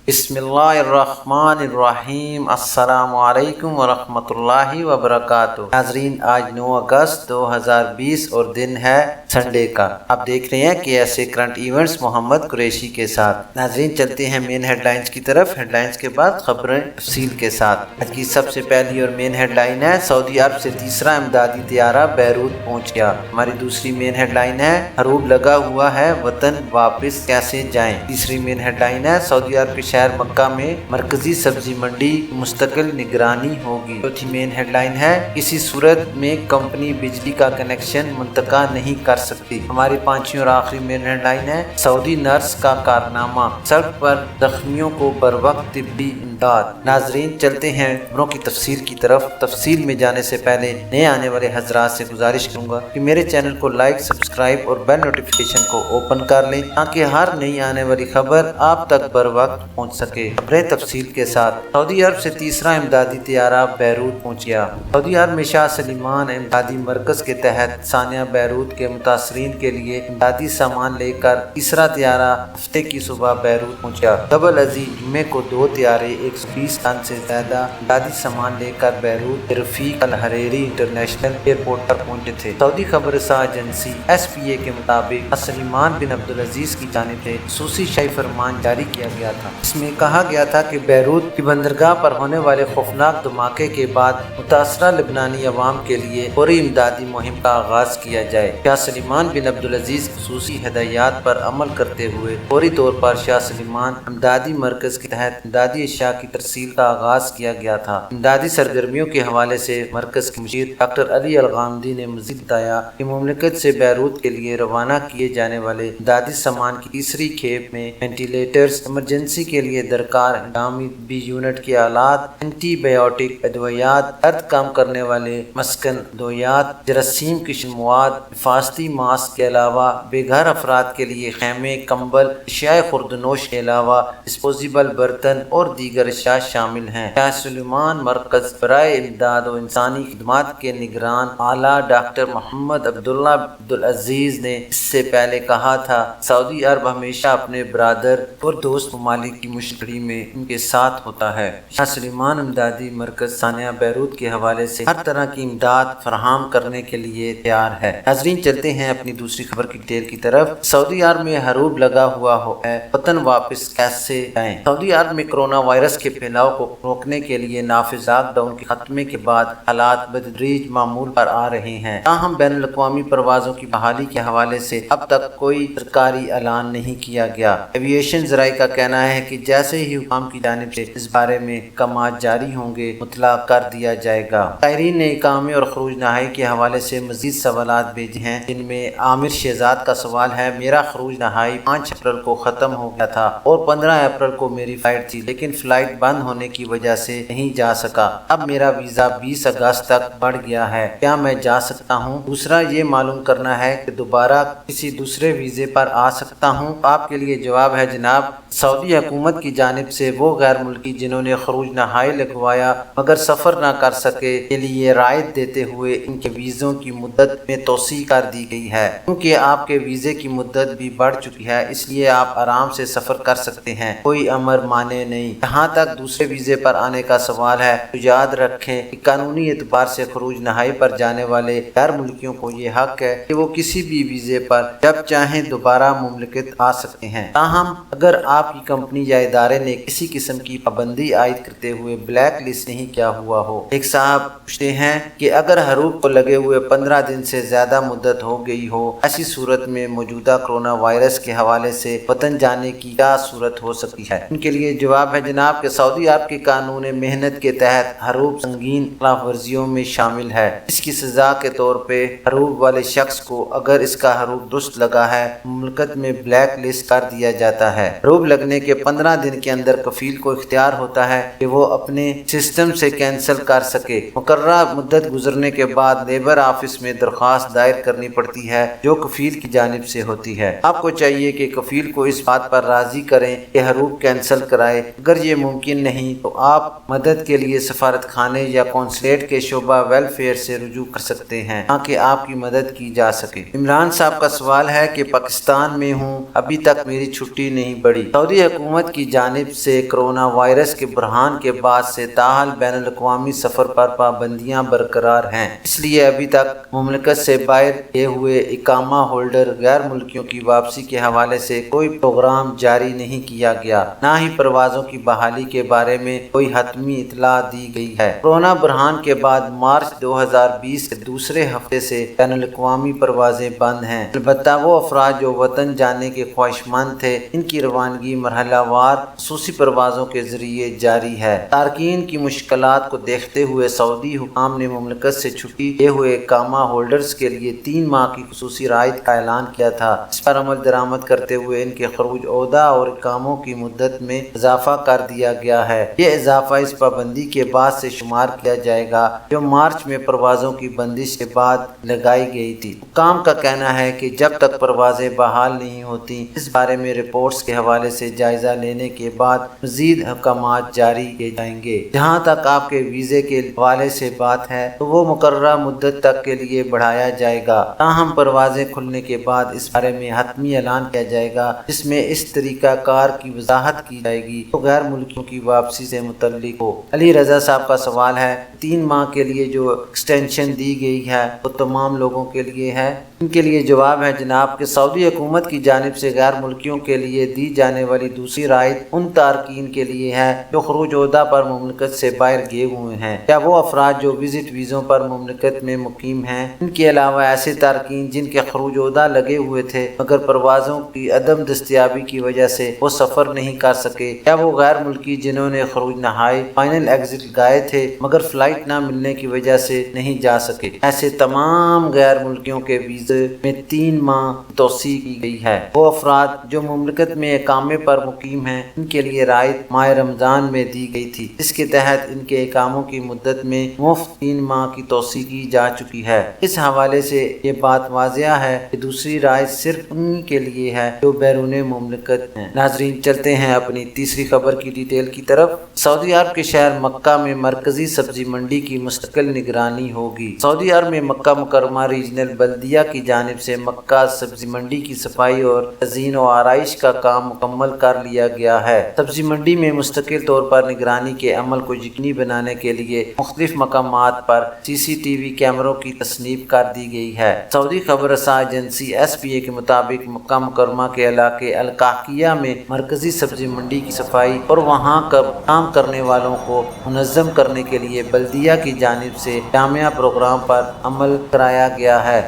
بسم اللہ الرحمن الرحیم، السلام علیکم ورحمۃ اللہ وبرکاتہ۔ ناظرین، آج 9 اگست 2020 اور دن ہے سنڈے کا۔ آپ دیکھ رہے ہیں KSA کرنٹ ایونٹس محمد قریشی کے ساتھ۔ ناظرین، چلتے ہیں مین ہیڈ لائنز کی طرف۔ ہیڈ لائنز کے بعد خبریں تفصیل کے ساتھ۔ آج کی سب سے پہلی اور مین ہیڈ لائن ہے، سعودی عرب سے تیسرا امدادی طیارہ بیروت پہنچ گیا۔ ہماری دوسری مین ہیڈ لائن ہے، حروب لگا ہوا ہے، وطن واپس کیسے جائیں۔ تیسری مین ہیڈ لائن ہے، سعودی عرب کے شہر مکہ میں مرکزی سبزی منڈی مستقل نگرانی ہوگی۔ چوتھی مین ہیڈ لائن ہے، کسی صورت میں کمپنی بجلی کا کنیکشن منتقل نہیں کر سکتی۔ ہماری پانچویں اور آخری مین ہیڈ لائن ہے، سعودی نرس کا کارنامہ، سڑک پر زخمیوں کو بروقت طبی امداد۔ ناظرین، چلتے ہیں خبروں کی تفصیل کی طرف۔ تفصیل میں جانے سے پہلے نئے آنے والے حضرات سے گزارش کروں گا کہ میرے چینل کو لائک، سبسکرائب اور بیل نوٹیفیکیشن کو اوپن کر لیں تاکہ ہر نئی آنے والی خبر آپ تک بروقت پہنچ سکے۔ خبریں تفصیل کے ساتھ۔ سعودی عرب سے تیسرا امدادی طیارہ بیروت پہنچ گیا۔ سعودی عرب میں شاہ سلمان امدادی مرکز کے تحت ثانیہ بیروت کے متاثرین کے لیے امدادی سامان لے کر تیسرا طیارہ ہفتے کی صبح بیروت پہنچا۔ قبل ازیں جمعے کو 2 طیارے 120 ٹن سے زیادہ امدادی سامان لے کر بیروت رفیق الحریری انٹرنیشنل ایئرپورٹ پر پہنچے تھے۔ سعودی خبر رساں ایجنسی SPA کے مطابق سلمان بن عبدالعزیز کی جانب سے خصوصی شاہی فرمان جاری کیا گیا تھا۔ اس میں کہا گیا تھا کہ بیروت کی بندرگاہ پر ہونے والے خوفناک دھماکے کے بعد متاثرہ لبنانی عوام کے لیے فوری امدادی مہم کا آغاز کیا جائے۔ شاہ سلمان بن عبدالعزیز خصوصی ہدایات پر عمل کرتے ہوئے فوری طور پر شاہ سلمان امدادی مرکز کے تحت امدادی اشیاء کی ترسیل کا آغاز کیا گیا تھا۔ امدادی سرگرمیوں کے حوالے سے مرکز کے مشیر ڈاکٹر علی الغامدی نے مزید بتایا کہ مملکت سے بیروت کے لیے روانہ کیے جانے والے امدادی سامان کی تیسری کھیپ میں وینٹیلیٹرز، ایمرجنسی کے لیے درکار انتظامی طبی یونٹ کے آلات، اینٹی بایوٹک ادویات، درد کم کرنے والے مسکن ادویات، جراثیم کشن مواد، حفاظتی ماسک کے علاوہ بے گھر افراد کے لیے خیمے، کمبل، اشیاء خوردنوش کے علاوہ ڈسپوزیبل برتن اور دیگر اشیاء شامل ہیں۔ شاہ سلمان مرکز برائے امداد و انسانی خدمات کے نگران اعلیٰ ڈاکٹر محمد عبداللہ عبدالعزیز نے اس سے پہلے کہا تھا، سعودی عرب ہمیشہ اپنے برادر اور دوست ممالک کی مشتری میں ان کے ساتھ ہوتا ہے۔ شاہ سلمان امدادی مرکز ثانیہ بیروت کے حوالے سے ہر طرح کی امداد فراہم کرنے کے لیے تیار ہے۔ ناظرین، چلتے ہیں اپنی دوسری خبر کی ڈیٹیل کی طرف۔ سعودی عرب میں حروب لگا ہوا ہے، وطن واپس کیسے جائیں۔ سعودی عرب میں کرونا وائرس کے پھیلاؤ کو روکنے کے لیے نافذ لاک ڈاؤن کے خاتمے کے بعد حالات بتدریج معمول پر آ رہے ہیں۔ تاہم بین الاقوامی پروازوں کی بحالی کے حوالے سے اب تک کوئی سرکاری اعلان نہیں کیا گیا۔ ایویشن ذرائع کا کہنا ہے کہ جیسے ہی حکام کی جانب سے اس بارے میں احکامات جاری ہوں گے، مطلع کر دیا جائے گا۔ قائرین نے اقامے اور خروج نہائی کے حوالے سے مزید سوالات بھیجے ہیں، جن میں عامر شہزاد کا سوال ہے، میرا خروج نہائی 5 اپریل کو ختم ہو گیا تھا اور 15 اپریل کو میری فلائٹ تھی، لیکن فلائٹ بند ہونے کی وجہ سے نہیں جا سکا۔ اب میرا ویزا 20 اگست تک بڑھ گیا ہے، کیا میں جا سکتا ہوں؟ دوسرا یہ معلوم کرنا ہے کہ دوبارہ کسی دوسرے ویزے پر آ سکتا ہوں؟ آپ کے لیے جواب ہے جناب، سعودی حکومت کی جانب سے وہ غیر ملکی جنہوں نے خروج نہائی لگوایا مگر سفر نہ کر سکے کے لیے رعایت دیتے ہوئے ان کے ویزوں کی مدت میں توسیع کر دی گئی ہے۔ کیونکہ آپ کے ویزے کی مدت بھی بڑھ چکی ہے، اس لیے آپ آرام سے سفر کر سکتے ہیں، کوئی امر مانے نہیں۔ جہاں تک دوسرے ویزے پر آنے کا سوال ہے تو یاد رکھیں کہ قانونی اعتبار سے خروج نہائی پر جانے والے غیر ملکیوں کو یہ حق ہے کہ وہ کسی بھی ویزے پر جب چاہیں دوبارہ مملکت آ سکتے ہیں۔ تاہم اگر آپ کی کمپنی یا ادارے نے کسی قسم کی پابندی عائد کرتے ہوئے بلیک لسٹ نہیں کیا ہوا ہو۔ ایک صاحب پوچھتے ہیں کہ اگر حروب کو لگے ہوئے 15 دن سے زیادہ مدت ہو گئی ہو، ایسی صورت میں موجودہ کرونا وائرس کے حوالے سے وطن جانے کی کیا صورت ہو سکتی ہے؟ ان کے لیے جواب ہے جناب کہ سعودی عرب کے قانون محنت کے تحت حروب سنگین خلاف ورزیوں میں شامل ہے۔ اس کی سزا کے طور پہ حروب والے شخص کو اگر اس کا حروب درست لگا ہے، مملکت میں بلیک لسٹ کر دیا جاتا ہے۔ حروب لگنے کے 15 دن کے اندر کفیل کو اختیار ہوتا ہے کہ وہ اپنے سسٹم سے کینسل کر سکے۔ مقررہ مدت گزرنے کے بعد لیبر آفس میں درخواست دائر کرنی پڑتی ہے جو کفیل کی جانب سے ہوتی ہے۔ آپ کو چاہیے کہ کفیل کو اس بات پر راضی کریں کہ حروب کینسل کرائے۔ اگر یہ ممکن نہیں تو آپ مدد کے لیے سفارت خانے یا قونصلیٹ کے شعبہ ویلفیئر سے رجوع کر سکتے ہیں تاکہ آپ کی مدد کی جا سکے۔ عمران صاحب کا سوال ہے کہ پاکستان میں ہوں، ابھی تک میری چھٹی نہیں بڑھی۔ سعودی حکومت کی جانب سے کرونا وائرس کے بحران کے بعد سے تاحال بین الاقوامی سفر پر پابندیاں برقرار ہیں، اس لیے ابھی تک مملکت سے باہر کیے ہوئے اقامہ ہولڈر غیر ملکیوں کی واپسی کے حوالے سے کوئی پروگرام جاری نہیں کیا گیا، نہ ہی پروازوں کی بحالی کے بارے میں کوئی حتمی اطلاع دی گئی ہے۔ کورونا بحران کے بعد مارچ 2020 کے دوسرے ہفتے سے بین الاقوامی پروازیں بند ہیں، البتہ وہ افراد جو وطن جانے کے خواہشمند تھے ان کی روانگی مرحلہ وار خصوصی پروازوں کے ذریعے جاری ہے۔ تارکین کی مشکلات کو دیکھتے ہوئے سعودی حکام نے مملکت سے چھٹی کیے ہوئے اقامہ ہولڈرز کے لیے 3 ماہ کی خصوصی رعایت کا اعلان کیا تھا، اس پر عمل درآمد کرتے ہوئے ان کے خروج عہدہ اور اقاموں کی مدت میں اضافہ کر دیا گیا ہے۔ یہ اضافہ اس پابندی کے بعد سے شمار کیا جائے گا جو مارچ میں پروازوں کی بندش کے بعد لگائی گئی تھی۔ حکام کا کہنا ہے کہ جب تک پروازیں بحال نہیں ہوتی اس بارے میں رپورٹس کے حوالے سے جائزہ لینے کے بعد مزید احکامات جاری کیے جائیں گے۔ جہاں تک آپ کے ویزے کے حوالے سے بات ہے تو وہ مقررہ مدت تک کے لیے بڑھایا جائے گا، تاہم پروازیں کھلنے کے بعد اس بارے میں حتمی اعلان کیا جائے گا جس میں اس طریقہ کار کی وضاحت کی جائے گی جو غیر ملکیوں کی واپسی سے متعلق ہو۔ علی رضا صاحب کا سوال ہے 3 ماہ کے لیے جو ایکسٹینشن دی گئی ہے وہ تمام لوگوں کے لیے ہے؟ ان کے لیے جواب ہے جناب کہ سعودی حکومت کی جانب سے غیر ملکیوں کے لیے دی جانے والی دوسری رعایت ان تارکین کے لیے ہے جو خروج عہدہ پر مملکت سے باہر گئے ہوئے ہیں یا وہ افراد جو وزٹ ویزوں پر مملکت میں مقیم ہیں۔ ان کے علاوہ ایسے تارکین جن کے خروج عہدہ لگے ہوئے تھے مگر پروازوں کی عدم دستیابی کی وجہ سے وہ سفر نہیں کر سکے، یا وہ غیر ملکی جنہوں نے خروج نہائی فائنل ایگزٹ گائے تھے مگر فلائٹ نہ ملنے کی وجہ سے نہیں جا سکے، ایسے تمام غیر ملکیوں کے ویزے میں 3 ماہ توسیع کی گئی ہے۔ وہ افراد جو مملکت میں اقامے پر مقیم ہیں ان کے لیے رعایت ماہ رمضان میں دی گئی تھی، اس کے تحت ان کے اقاموں کی مدت میں مفت 3 ماہ کی توسیع کی جا چکی ہے۔ اس حوالے سے یہ بات واضح ہے کہ دوسری رعایت صرف ان کے لیے ہے جو بیرون مملکت ہیں۔ ناظرین چلتے ہیں اپنی تیسری خبر کی ڈیٹیل کی طرف۔ سعودی عرب کے شہر مکہ میں مرکزی سبزی منڈی کی مستقل نگرانی ہوگی۔ سعودی عرب میں مکہ مکرمہ ریجنل بلدیہ کی جانب سے مکہ سبزی منڈی کی صفائی اور تزئین و آرائش کا کام مکمل کر لیا گیا ہے۔ سبزی منڈی میں مستقل طور پر نگرانی کے عمل کو یقینی بنانے کے لیے مختلف مقامات پر CCTV کیمروں کی تصنیب کر دی گئی ہے۔ سعودی خبر رساں ایجنسی SPA کے مطابق مکہ مکرمہ کے علاقے القاقیہ میں مرکزی سبزی منڈی کی صفائی اور وہاں کام کرنے والوں کو منظم کرنے کے لیے بلدیہ کی جانب سے جامع پروگرام پر عمل کرایا گیا ہے۔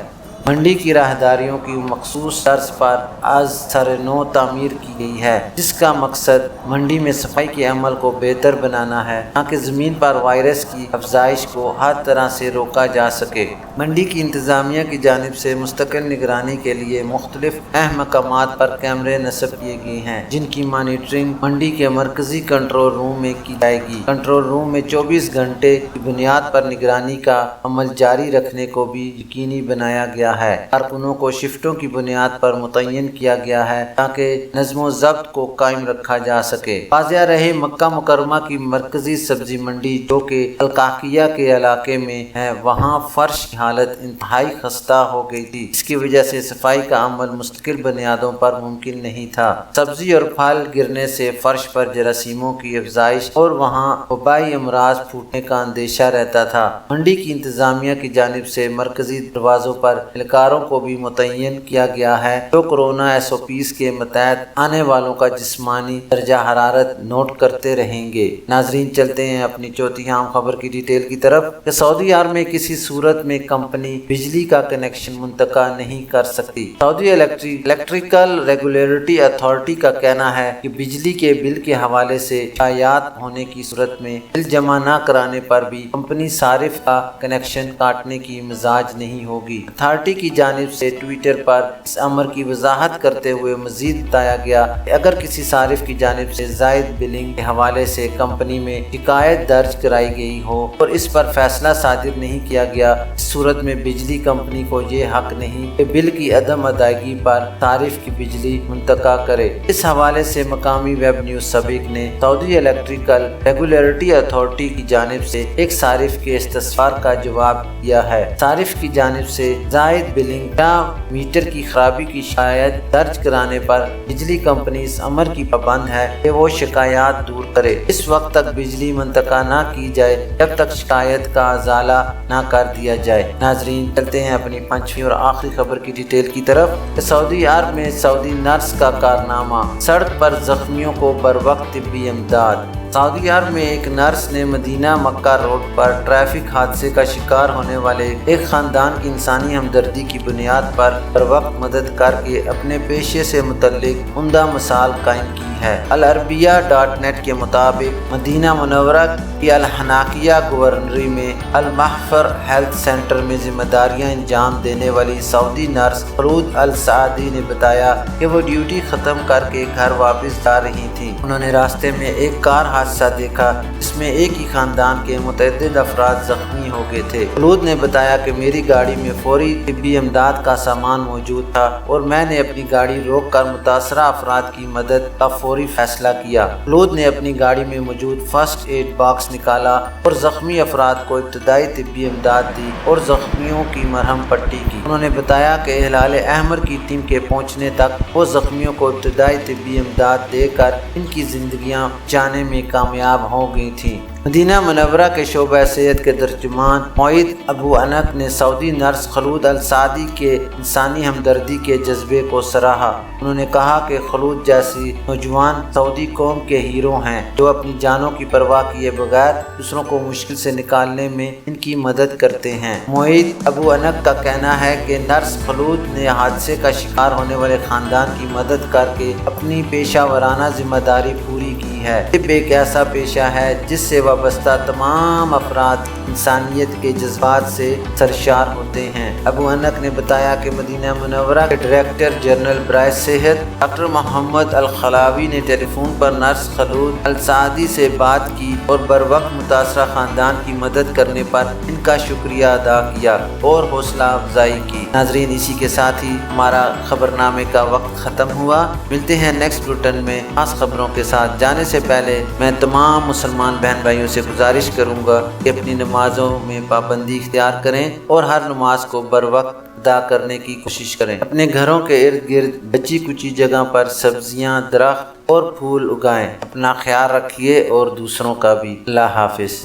منڈی کی راہداریوں کی مخصوص طرز پر از سر نو تعمیر کی گئی ہے جس کا مقصد منڈی میں صفائی کے عمل کو بہتر بنانا ہے تاکہ زمین پر وائرس کی افزائش کو ہر طرح سے روکا جا سکے۔ منڈی کی انتظامیہ کی جانب سے مستقل نگرانی کے لیے مختلف اہم مقامات پر کیمرے نصب کیے گئے ہیں جن کی مانیٹرنگ منڈی کے مرکزی کنٹرول روم میں کی جائے گی۔ کنٹرول روم میں 24 گھنٹے کی بنیاد پر نگرانی کا عمل جاری رکھنے کو بھی یقینی بنایا گیا ہے۔ کارکنوں کو شفٹوں کی بنیاد پر متعین کیا گیا ہے تاکہ نظم و ضبط کو قائم رکھا جا سکے۔ واضح رہے مکہ مکرمہ کی مرکزی سبزی منڈی جو کہ القاقیہ کے علاقے میں ہے وہاں فرش کی حالت انتہائی خستہ ہو گئی تھی، اس کی وجہ سے صفائی کا عمل مستقل بنیادوں پر ممکن نہیں تھا۔ سبزی اور پھل گرنے سے فرش پر جراثیموں کی افزائش اور وہاں وبائی امراض پھوٹنے کا اندیشہ رہتا تھا۔ منڈی کی انتظامیہ کی جانب سے مرکزی دروازوں پر اہلکاروں کو بھی متعین کیا گیا ہے جو کورونا SOPs کے متحد آنے والوں کا جسمانی درجہ حرارت نوٹ کرتے رہیں گے۔ ناظرین چلتے ہیں اپنی چوتھی اہم خبر کی ڈیٹیل کی طرف کہ سعودی عرب میں کسی صورت میں کمپنی بجلی کا کنیکشن منتقل نہیں کر سکتی۔ سعودی الیکٹریکل ریگولیٹری اتھارٹی کا کہنا ہے کہ بجلی کے بل کے حوالے سے شکایات ہونے کی صورت میں بل جمع نہ کرانے پر بھی کمپنی صارف کا کنیکشن کاٹنے کی مزاج نہیں ہوگی۔ اتھارٹی کی جانب سے ٹویٹر پر اس امر کی وضاحت کرتے ہوئے مزید بتایا گیا کہ اگر کسی صارف کی جانب سے زائد بلنگ کے حوالے سے کمپنی میں شکایت درج کرائی گئی ہو اور اس پر فیصلہ صادر نہیں کیا گیا، اس صورت میں بجلی کمپنی کو یہ حق نہیں کہ بل کی عدم ادائیگی پر صارف کی بجلی منتقل کرے۔ اس حوالے سے مقامی ویب نیوز سبق نے سعودی الیکٹریکل ریگولیٹری اتھارٹی کی جانب سے ایک صارف کے استفسار کا جواب دیا ہے۔ صارف کی جانب سے زائد زائد بلنگ یا میٹر کی خرابی کی شکایت درج کرانے پر بجلی کمپنی اس امر کی پابند ہے کہ وہ شکایات دور کرے۔ اس وقت تک بجلی منتقل نہ کی جائے جب تک شکایت کا ازالہ نہ کر دیا جائے۔ ناظرین، چلتے ہیں اپنی پانچویں اور آخری خبر کی ڈیٹیل کی طرف۔ سعودی عرب میں سعودی نرس کا کارنامہ، سڑک پر زخمیوں کو بروقت طبی امداد۔ سعودی عرب میں ایک نرس نے مدینہ مکہ روڈ پر ٹریفک حادثے کا شکار ہونے والے ایک خاندان کی انسانی ہمدردی کی بنیاد پر بروقت مدد کر کے اپنے پیشے سے متعلق عمدہ مثال قائم کی ہے۔ arabia.net کے مطابق مدینہ منورہ کی الحناکیہ گورنری میں المحفر ہیلتھ سینٹر میں ذمہ داریاں انجام دینے والی سعودی نرس خلود السعدی نے بتایا کہ وہ ڈیوٹی ختم کر کے گھر واپس جا رہی تھیں۔ انہوں نے راستے میں ایک کار حادثہ دیکھا جس میں ایک ہی خاندان کے متعدد افراد زخمی ہو گئے تھے۔ خلود نے بتایا کہ میری گاڑی میں فوری طبی امداد کا سامان موجود تھا اور میں نے اپنی گاڑی روک کر متاثرہ افراد کی مدد کا فوری فیصلہ کیا۔ خلود نے اپنی گاڑی میں موجود فرسٹ ایڈ باکس نکالا اور زخمی افراد کو ابتدائی طبی امداد دی اور زخمیوں کی مرہم پٹی کی۔ انہوں نے بتایا کہ ہلال احمر کی ٹیم کے پہنچنے تک وہ زخمیوں کو ابتدائی طبی امداد دے کر ان کی زندگیاں بچانے میں کامیاب ہو گئی تھیں۔ مدینہ منورہ کے شعبہ صحت کے ترجمان معید ابو انک نے سعودی نرس خلود السعدی کے انسانی ہمدردی کے جذبے کو سراہا۔ انہوں نے کہا کہ خلود جیسی نوجوان سعودی قوم کے ہیرو ہیں جو اپنی جانوں کی پرواہ کیے بغیر دوسروں کو مشکل سے نکالنے میں ان کی مدد کرتے ہیں۔ معید ابو انک کا کہنا ہے کہ نرس خلود نے حادثے کا شکار ہونے والے خاندان کی مدد کر کے اپنی پیشہ ورانہ ذمہ داری پوری کی ہے۔ طب ایک ایسا پیشہ ہے جس سے وابستہ تمام افراد انسانیت کے جذبات سے سرشار ہوتے ہیں۔ ابو انک نے بتایا کہ مدینہ منورہ کے ڈائریکٹر جنرل برائے صحت ڈاکٹر محمد الخلاوی نے ٹیلی فون پر نرس خلود السعدی سے بات کی اور بروقت متاثرہ خاندان کی مدد کرنے پر ان کا شکریہ ادا کیا اور حوصلہ افزائی کی۔ ناظرین، اسی کے ساتھ ہی ہمارا خبرنامے کا وقت ختم ہوا۔ ملتے ہیں نیکسٹ بلٹن میں خاص خبروں کے ساتھ۔ جانے سے پہلے میں تمام مسلمان بہن بھائیوں سے گزارش کروں گا کہ اپنی نمازوں میں پابندی اختیار کریں اور ہر نماز کو بروقت ادا کرنے کی کوشش کریں۔ اپنے گھروں کے ارد گرد بچی کچی جگہ پر سبزیاں، درخت اور پھول اگائیں۔ اپنا خیال رکھیے اور دوسروں کا بھی۔ اللہ حافظ۔